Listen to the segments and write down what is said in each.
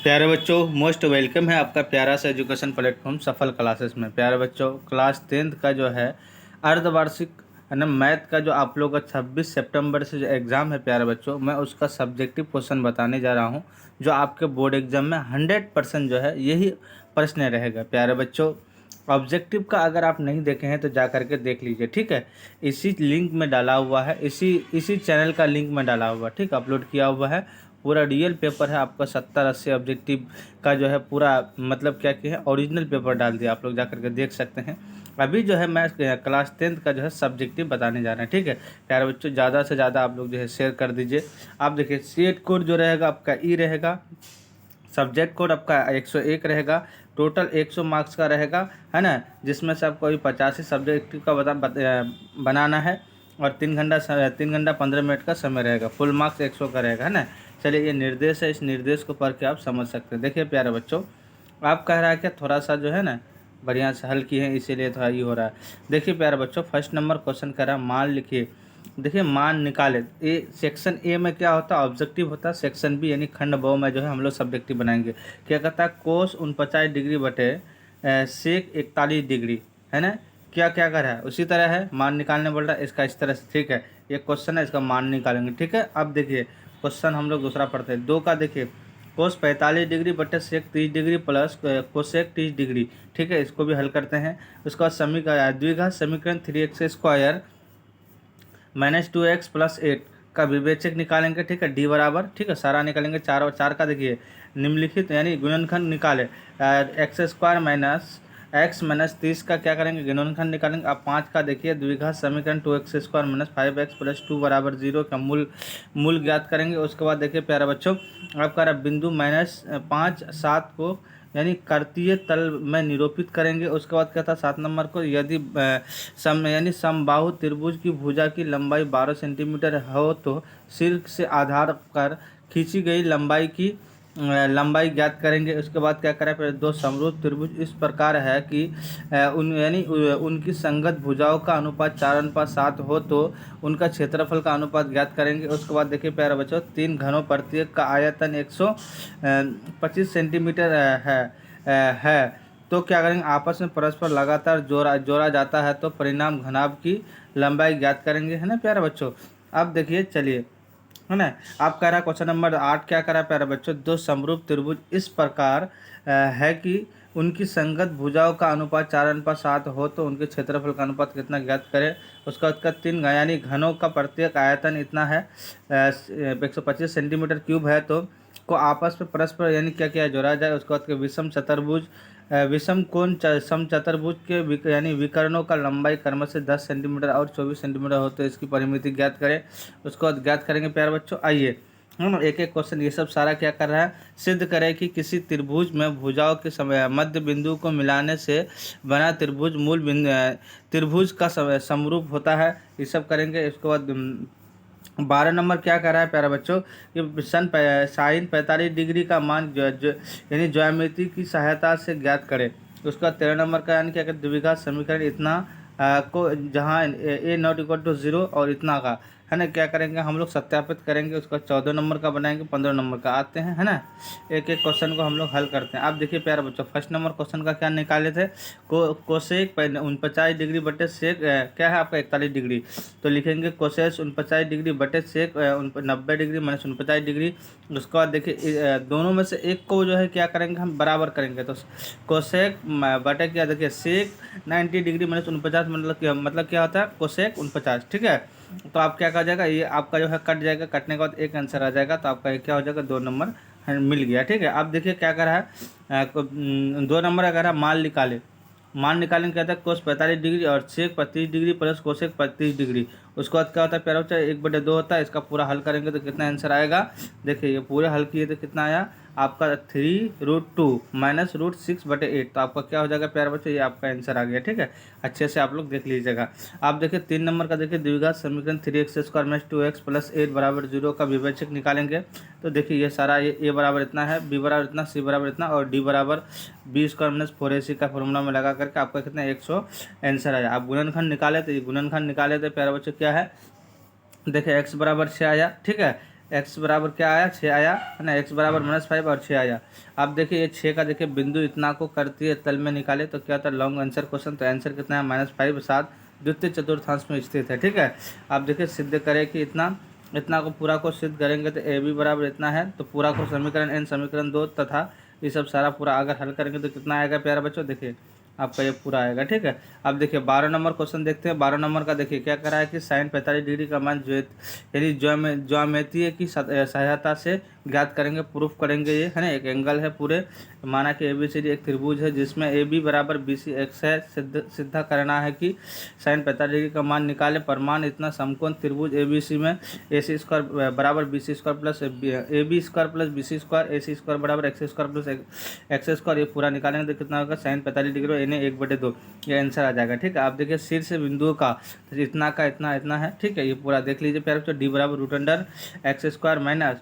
प्यारे बच्चों, most welcome है आपका प्यारा सा एजुकेशन प्लेटफॉर्म सफल क्लासेस में। प्यारे बच्चों, क्लास 10th का जो है अर्धवार्षिक है ना मैथ का जो आप लोग का 26 सितंबर से जो एग्ज़ाम है प्यारे बच्चों, मैं उसका सब्जेक्टिव क्वेश्चन बताने जा रहा हूं, जो आपके बोर्ड एग्जाम में 100% जो है यही प्रश्न रहेगा। प्यारे बच्चों, ऑब्जेक्टिव का अगर आप नहीं देखे हैं तो जा करके देख लीजिए, ठीक है। इसी लिंक में डाला हुआ है, इसी चैनल का लिंक में डाला हुआ है, ठीक, अपलोड किया हुआ है। पूरा रियल पेपर है आपका, 70-80 ऑब्जेक्टिव का जो है पूरा मतलब क्या किया है, ओरिजिनल पेपर डाल दिया, आप लोग जा करके देख सकते हैं। अभी जो है मैं क्लास 10th का जो है सब्जेक्टिव बताने जा रहे हैं, ठीक है। प्यारे बच्चों, ज़्यादा से ज़्यादा आप लोग जो है शेयर कर दीजिए। आप देखिए, सीट कोड जो रहेगा आपका ई रहेगा, सब्जेक्ट कोड आपका 101 रहेगा, टोटल 100 मार्क्स का रहेगा, है ना, जिसमें से आपको अभी 85 सब्जेक्ट का बनाना है और 3 घंटा 15 मिनट का समय रहेगा। फुल मार्क्स 100 का रहेगा, है ना। चलिए, ये निर्देश है, इस निर्देश को पढ़ के आप समझ सकते हैं। देखिए प्यारे बच्चों, आप कह रहा है क्या थोड़ा सा जो है ना बढ़िया से हल किए हैं, इसीलिए थोड़ा ये हो रहा है। देखिए प्यारे बच्चों, फर्स्ट नंबर क्वेश्चन कह रहा है मान लिखिए। देखिए, मान निकाले। ए सेक्शन ए में क्या होता है, ऑब्जेक्टिव होता है। सेक्शन बी यानी खंड ब में जो है हम लोग सब्जेक्टिव बनाएंगे। क्या कहता है, कोस 49 डिग्री बटे सेक 41 डिग्री, है ना। क्या क्या कर रहा है, उसी तरह है, मान निकालने बोल रहा है इसका, इस तरह से, ठीक है। ये क्वेश्चन है, इसका मान निकालेंगे, ठीक है। अब देखिए क्वेश्चन हम लोग दूसरा पढ़ते हैं, 2 का। देखिए, कोस 45 डिग्री बटे सेक 30 डिग्री प्लस कोसेक 30 डिग्री, ठीक है। इसको भी हल करते हैं। उसके बाद समीकरण, द्विघात समीकरण 3x² -2x + 8 का विवेचक निकालेंगे, ठीक है। डी बराबर, ठीक है, सारा निकालेंगे। 4 और 4 का देखिए निम्नलिखित यानी गुणनखंड निकाले, x² - x - 30 का क्या करेंगे, गुणनखंड निकालेंगे। अब 5 का देखिए, द्विघात समीकरण 2x² - 5x + 2 = 0 का मूल ज्ञात करेंगे। उसके बाद देखिए प्यारा बच्चों, अब कह रहा बिंदु -5 7 को यानी कार्तीय तल में निरूपित करेंगे। उसके बाद क्या था 7 नंबर को, यदि यानी समबाहु त्रिभुज की भुजा की लंबाई 12 सेंटीमीटर हो तो शीर्ष से आधार कर खींची गई लंबाई ज्ञात करेंगे। उसके बाद क्या करें, फिर दो समरूप त्रिभुज इस प्रकार है कि उनकी संगत भुजाओं का अनुपात 4:7 हो तो उनका क्षेत्रफल का अनुपात ज्ञात करेंगे। उसके बाद देखिए प्यारे बच्चों, 3 घनों प्रत्येक का आयतन 125 सेंटीमीटर है तो क्या करेंगे, आपस में परस्पर लगातार जोड़ा जाता है तो परिणाम घनाभ की लंबाई ज्ञात करेंगे, है ना प्यारे बच्चों। अब देखिए, चलिए, है ना। आप कह रहा है क्वेश्चन नंबर 8 क्या करा प्यारे बच्चों, दो समरूप त्रिभुज इस प्रकार है कि उनकी संगत भुजाओं का अनुपात 4:7 हो तो उनके क्षेत्रफल का अनुपात कितना ज्ञात करें। उसका 3 यानी घनों का प्रत्येक आयतन इतना है 125 सेंटीमीटर क्यूब है तो को आपस में परस्पर यानी क्या क्या जोड़ा जाए। उसके बाद विषम चतुर्भुज विषम कोण समचतुर्भुज के यानी विकर्णों का लंबाई क्रमशः 10 सेंटीमीटर और 24 सेंटीमीटर हो तो इसकी परिमिति ज्ञात करें। उसको बाद ज्ञात करेंगे प्यारे बच्चों। आइए हम एक एक क्वेश्चन ये सब सारा क्या कर रहा है, सिद्ध करें कि किसी त्रिभुज में भुजाओं के समय मध्य बिंदु को मिलाने से बना त्रिभुज मूल त्रिभुज का समरूप होता है। ये सब करेंगे। इसके बाद 12 नंबर क्या कर रहा है प्यारे बच्चों, कि साइन 45 डिग्री का मान यानी ज्यामिति की सहायता से ज्ञात करें। उसका 13 नंबर का यानी क्या कहते द्विघात समीकरण इतना को जहाँ a ≠ 0 और इतना का, है ना, क्या करेंगे हम लोग सत्यापित करेंगे। उसका 14 नंबर का बनाएंगे। 15 नंबर का आते हैं, है ना। एक एक क्वेश्चन को हम लोग हल करते हैं। आप देखिए प्यारे बच्चों, फर्स्ट नंबर क्वेश्चन का क्या निकाले थे, कोसेक 49 डिग्री बटे सेक क्या है आपका 41 डिग्री, तो लिखेंगे कोसेस 49 डिग्री बटे सेक 90 डिग्री - 49 डिग्री। उसके बाद देखिए दोनों में से एक को जो है क्या करेंगे हम बराबर करेंगे, तो कोसेक बटे क्या, देखिए सेक 90 डिग्री - 49 मतलब क्या होता है कोसेक 49, ठीक है। तो आप क्या कहा जाएगा, ये आपका जो है कट जाएगा, कटने के बाद एक आंसर आ जाएगा, तो आपका क्या हो जाएगा 2 नंबर मिल गया, ठीक है। अब देखिए क्या कर रहा है 2 नंबर अगर है मान निकालेंगे कहता है कोस 45 डिग्री और सेक 25 डिग्री प्लस कोसेक 35 डिग्री। उसके बाद क्या होता है प्यारा बच्चा, 1/2 होता है। इसका पूरा हल करेंगे तो कितना आंसर आएगा, देखिए ये पूरे हल किए तो कितना आया आपका 3√2 - √6/8, तो आपका क्या हो जाएगा प्यारे बच्चों, ये आपका आंसर आ गया, ठीक है। अच्छे से आप लोग देख लीजिएगा। आप देखिए 3 नंबर का देखिए, द्विघात समीकरण 3x² - 2x + 8 = 0 का विवेचक निकालेंगे। तो देखिए ये सारा ये a बराबर इतना है, b बराबर इतना, c बराबर इतना और d बराबर b² - 4ac का फॉर्मूला में लगा करके आपका कितना 100 आंसर आया। आप गुणनखंड निकाले तो ये गुणनखंड निकाले तो प्यारे बच्चों क्या है, देखिए x बराबर 6 आया, ठीक है। एक्स बराबर क्या आया, 6 आया है ना, एक्स बराबर -5 और 6 आया। अब देखिए ये 6 का देखिए बिंदु इतना को करती है तल में निकाले तो क्या था, लॉन्ग आंसर क्वेश्चन, तो आंसर कितना है -5 7 द्वितीय चतुर्थांश में स्थित है। ठीक है, आप देखिए सिद्ध करें कि इतना इतना को पूरा को सिद्ध करेंगे तो ए बी बराबर इतना है, तो पूरा को समीकरण n समीकरण 2 तथा ये सब सारा पूरा अगर हल करेंगे तो कितना आएगा प्यारे बच्चों, देखिए आपका ये पूरा आएगा। ठीक है, अब देखिए 12 नंबर क्वेश्चन देखते हैं। 12 नंबर का देखिए क्या करा है कि साइन 45 डिग्री का मान यानी ज्यामितीय की सहायता से ज्ञात करेंगे, प्रूफ करेंगे ये है ना। एक एंगल है पूरे, माना कि ABCD एक त्रिभुज है जिसमें AB बराबर BC x है, सिद्ध करना है कि साइन 45 डिग्री का मान निकाले। प्रमाण इतना समकोण त्रिभुज ABC में AC² बराबर BC² plus AB² plus BC² AC² बराबर XA² प्लस XA², ये पूरा निकालेंगे तो कितना होगा, साइन 45 डिग्री इन्हें 1/2, ये आंसर आ जाएगा। ठीक है, आप देखिए शीर्ष बिंदुओं का इतना का इतना इतना है। ठीक है, ये पूरा देख लीजिए प्यारे बच्चों, D बराबर √x² minus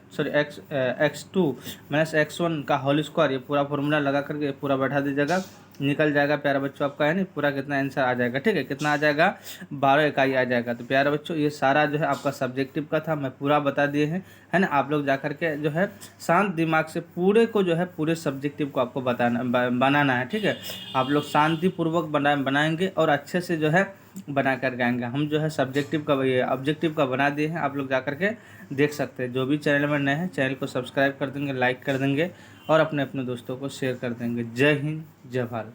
x2 minus x1 का होल स्क्वायर, ये पूरा फॉर्मूला लगा करके पूरा बैठा दीजिएगा, निकल जाएगा प्यारे बच्चों आपका है ना पूरा कितना आंसर आ जाएगा। ठीक है, कितना आ जाएगा, 12 इकाई आ जाएगा। तो प्यारे बच्चों ये सारा जो है आपका सब्जेक्टिव का था, मैं पूरा बता दिए हैं है ना। आप लोग जा करके जो है शांत दिमाग से पूरे को जो है पूरे सब्जेक्टिव को आपको बनाना है। ठीक है, आप लोग शांतिपूर्वक बनाएंगे और अच्छे से जो है बना कर आएंगे। हम जो है सब्जेक्टिव का ये ऑब्जेक्टिव का बना दिए हैं, आप लोग जा करके देख सकते हैं। जो भी चैनल में नए हैं चैनल को सब्सक्राइब कर देंगे, लाइक कर देंगे और अपने अपने दोस्तों को शेयर कर देंगे। जय हिंद, जय भारत।